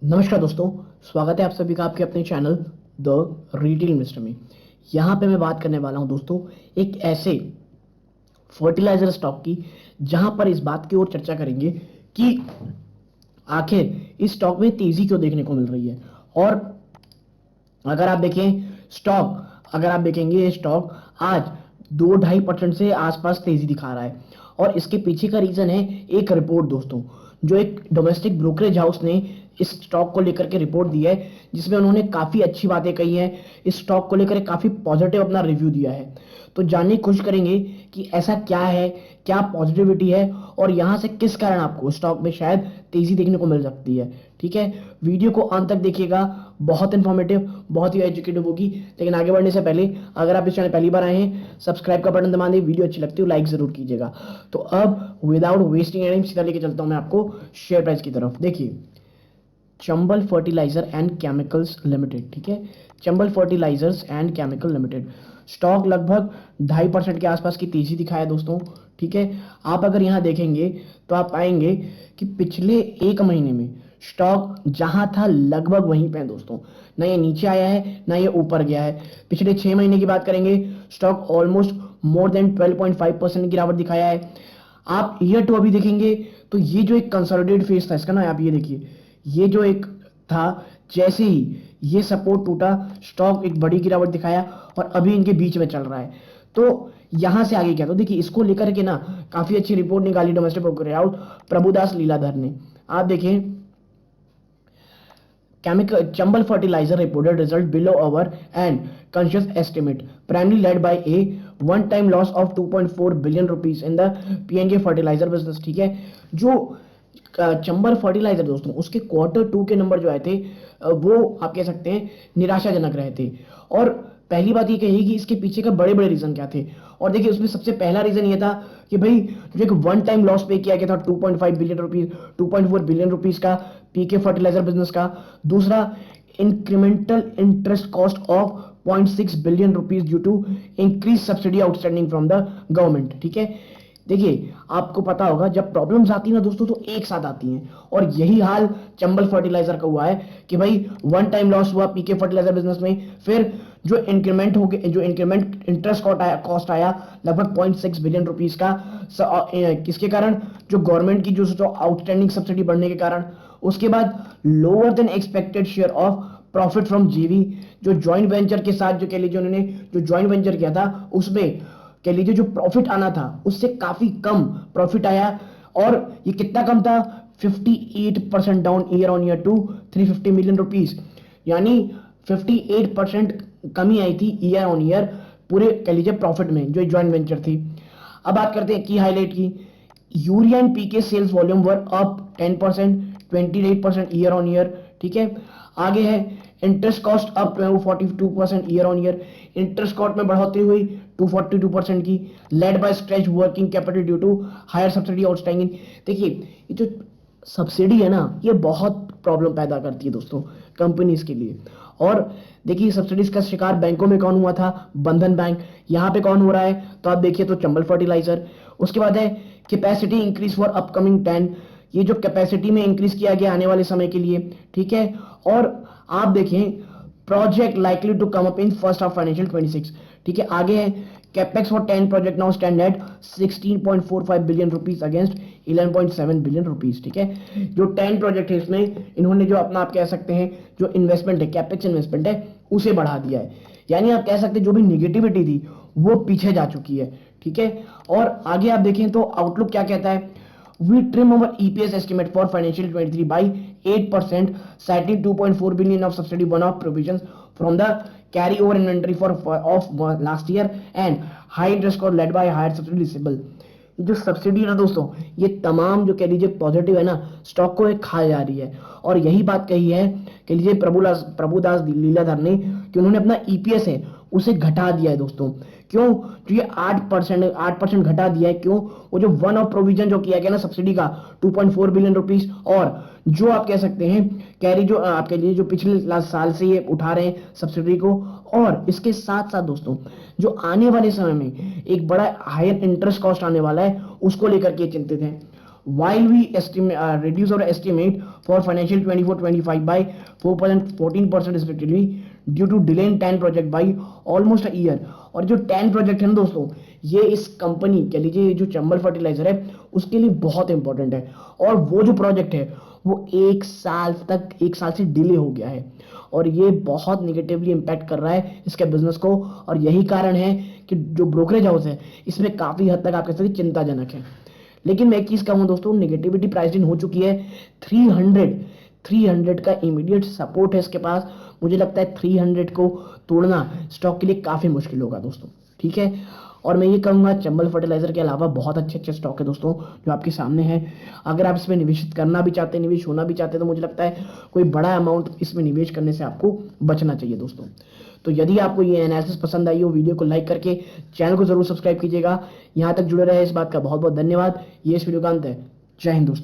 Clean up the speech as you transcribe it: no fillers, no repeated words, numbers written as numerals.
नमस्कार दोस्तों, स्वागत है आप सभी का आपके अपने चैनल द रिटेल इन्वेस्टर में। यहाँ पे मैं बात करने वाला हूँ दोस्तों एक ऐसे फर्टिलाइजर स्टॉक की जहाँ पर इस बात की ओर चर्चा करेंगे कि आखिर इस स्टॉक में तेजी क्यों देखने को मिल रही है। और अगर आप देखें अगर आप देखेंगे ये स्टॉक आज 2-2.5% से आसपास तेजी दिखा रहा है। और इसके पीछे का रीजन है एक रिपोर्ट दोस्तों, जो एक डोमेस्टिक ब्रोकरेज हाउस ने इस स्टॉक को लेकर के रिपोर्ट दी है, जिसमें उन्होंने काफी अच्छी बातें कही हैं। इस स्टॉक को लेकर काफी पॉजिटिव अपना रिव्यू दिया है। तो जानने की कोशिश करेंगे कि ऐसा क्या है, क्या पॉजिटिविटी है और यहाँ से किस कारण आपको स्टॉक में शायद तेजी देखने को मिल सकती है। ठीक है, वीडियो को अंत तक देखिएगा, बहुत इंफॉर्मेटिव, बहुत ही एजुकेटिव होगी। लेकिन आगे बढ़ने से पहले अगर आप इस चैनल पहली बार आए हैं, सब्सक्राइब का बटन दबा दें, वीडियो अच्छी लगती है लाइक जरूर कीजिएगा। तो अब विदाउट वेस्टिंग टाइम सीधा लेके चलता हूं मैं आपको शेयर प्राइस की तरफ। देखिए, Chambal fertiliser and chemicals limited, ठीक है, Chambal fertilisers and chemical limited stock लगभग 2.5% के आसपास की तेजी दिखाया दोस्तों। ठीक है, आप अगर यहाँ देखेंगे तो आप पाएंगे कि पिछले एक महीने में स्टॉक जहां था लगभग वहीं पे है दोस्तों, ना ये नीचे आया है ना ये ऊपर गया है। पिछले 6 महीने की बात करेंगे, स्टॉक ऑलमोस्ट मोर देन 12.5% गिरावट दिखाया है। आप ईयर टू अभी देखेंगे तो ये जो एक कंसोलिडेटेड फेज था इसका ना, आप ये देखिए, ये जो एक था, जैसे ही ये सपोर्ट टूटा स्टॉक एक बड़ी गिरावट दिखाया और अभी इनके बीच में चल रहा है। तो यहां से आगे क्या, तो देखिए इसको लेकर के ना काफी अच्छी रिपोर्ट निकाली domestic brokerage house Prabhudas Lilladher ने। आप देखें, chemical Chambal fertilizer reported result below our and conscious estimate, primarily led by a one-time loss of 2.4 billion rupees in the PNG fertilizer business। ठीक है, जो चंबल फर्टिलाइजर दोस्तों, उसके Q2 के नंबर जो आए थे वो आप कह सकते हैं निराशाजनक रहे थे। और पहली बात ये कही कि इसके पीछे का बड़े बड़े रीजन क्या थे। और देखिए उसमें सबसे पहला रीजन ये था कि भाई जो एक वन टाइम लॉस पे किया गया था 2.5 बिलियन रुपीज, 2.4 बिलियन रुपीज का पीके फर्टिलाइजर बिजनेस का। दूसरा, incremental interest cost of 0.6 billion rupees due to increase subsidy outstanding from the government. ठीक है, देखिए आपको पता होगा जब प्रॉब्लम्स आती है ना दोस्तों तो एक साथ आती हैं, और यही हाल चंबल फर्टिलाइजर का हुआ है कि भाई वन टाइम लॉस हुआ पीके फर्टिलाइजर बिजनेस में, फिर जो इंक्रीमेंट हो गया, जो इंक्रीमेंट इंटरेस्ट कॉस्ट आया लगभग 0.6 बिलियन रुपीस का, किसके कारण, जो गवर्नमेंट की जो आउटस्टैंडिंग सब्सिडी बढ़ने के कारण। उसके बाद lower than expected share of profit from जीवी, जो ज्वाइंट वेंचर के साथ जो कह लीजिए उन्होंने जो ज्वाइंट वेंचर किया था उसमें कह लीजिए जो प्रॉफिट आना था उससे काफी कम प्रॉफिट आया। और ये कितना कम था, 58% down year on year to 350 million rupees, यानी 58% कमी आई थी ईयर ऑन ईयर पूरे कह लीजिए प्रॉफिट में जो ज्वाइंट वेंचर थी। अब बात करते हैं की हाईलाइट की, urea and PK sales volume were up 10%, 28% year on year. ठीक है, आगे है interest cost up 42% year on year, interest cost में बढ़ोतरी हुई 242% की, led by stretch working capital due to higher subsidy outstanding. देखिए ये जो सब्सिडी है ना, ये बहुत प्रॉब्लम पैदा करती है दोस्तों कंपनीज के लिए। और देखिए सब्सिडीज का शिकार बैंकों में कौन हुआ था, बंधन बैंक। यहाँ पे कौन हो रहा है, तो आप देखिए तो चंबल फर्टिलाइजर। उसके बाद है कैपेसिटी इंक्रीज फॉर अपकमिंग 10, ये जो कैपेसिटी में इंक्रीज किया गया आने वाले समय के लिए। ठीक है, और आप देखें project likely to come up in first half financial 26। ठीक है, आगे है capex for 10 project now stand at 16.45 billion rupees against 11.7 billion rupees. ठीक है, जो 10 प्रोजेक्ट है इसमें इन्होंने जो अपना आप कह सकते हैं जो इन्वेस्टमेंट है, कैपेक्स इन्वेस्टमेंट है, उसे बढ़ा दिया है। यानी आप कह सकते हैं जो भी निगेटिविटी थी वो पीछे जा चुकी है। ठीक है, और आगे आप देखें तो आउटलुक क्या कहता है, we trim our EPS estimate for financial 23 by 8%, citing 2.4 billion of subsidy one-off provisions from the carry-over inventory of last year and high interest cost led by higher subsidy receivable। जो subsidy है ना दोस्तों, ये तमाम जो कह लीजिए positive है ना, स्टॉक को एक खा जा रही है। और यही बात कही है कह लीजिए प्रभुदास लीलाधर ने कि उन्होंने अपना ईपीएस है उसे घटा दिया है दोस्तों। क्यों, जो ये 8% घटा दिया है, क्यों, वो जो वन ऑफ प्रोविजन जो किया गया ना सब्सिडी का 2.4 बिलियन रुपीस, और जो आप कह सकते हैं कैरी जो आपके लिए जो पिछले साल से ये उठा रहे हैं सब्सिडी को। और इसके साथ साथ दोस्तों जो आने वाले समय में एक बड़ा हायर इंटरेस्ट कॉस्ट आने वाला है उसको लेकर के चिंतित हैं। while we reduce our estimate for financial 24-25 by 4% 14% respectively due to delay in 10 project by almost a year। और जो 10 प्रोजेक्ट है ना दोस्तों, ये इस कंपनी कह लीजिए जो चंबल फर्टिलाइजर है उसके लिए बहुत इंपॉर्टेंट है। और वो जो प्रोजेक्ट है वो 1 साल से डिले हो गया है और ये बहुत निगेटिवली इम्पैक्ट कर रहा है इसके बिजनेस को। और यही कारण है कि जो ब्रोकरेज हाउस है इसमें काफी हद तक आप कह सकते हैं चिंताजनक है। लेकिन मैं एक चीज कहूँ दोस्तों, नेगेटिविटी प्राइसिंग हो चुकी है 300 का इमीडिएट सपोर्ट है इसके पास। मुझे लगता है 300 को तोड़ना स्टॉक के लिए काफी मुश्किल होगा दोस्तों, ठीक है। और मैं ये कहूंगा चंबल फर्टिलाइजर के अलावा बहुत अच्छे अच्छे स्टॉक है दोस्तों जो आपके सामने है। अगर आप इसमें निवेश करना भी चाहते हैं, निवेश होना भी चाहते हैं, तो मुझे लगता है कोई बड़ा अमाउंट इसमें निवेश करने से आपको बचना चाहिए दोस्तों। तो यदि आपको ये एनालिसिस पसंद आई हो, वीडियो को लाइक करके चैनल को जरूर सब्सक्राइब कीजिएगा। यहाँ तक जुड़े रहे इस बात का बहुत बहुत धन्यवाद। ये इस वीडियो का अंत है। जय हिंद दोस्तों।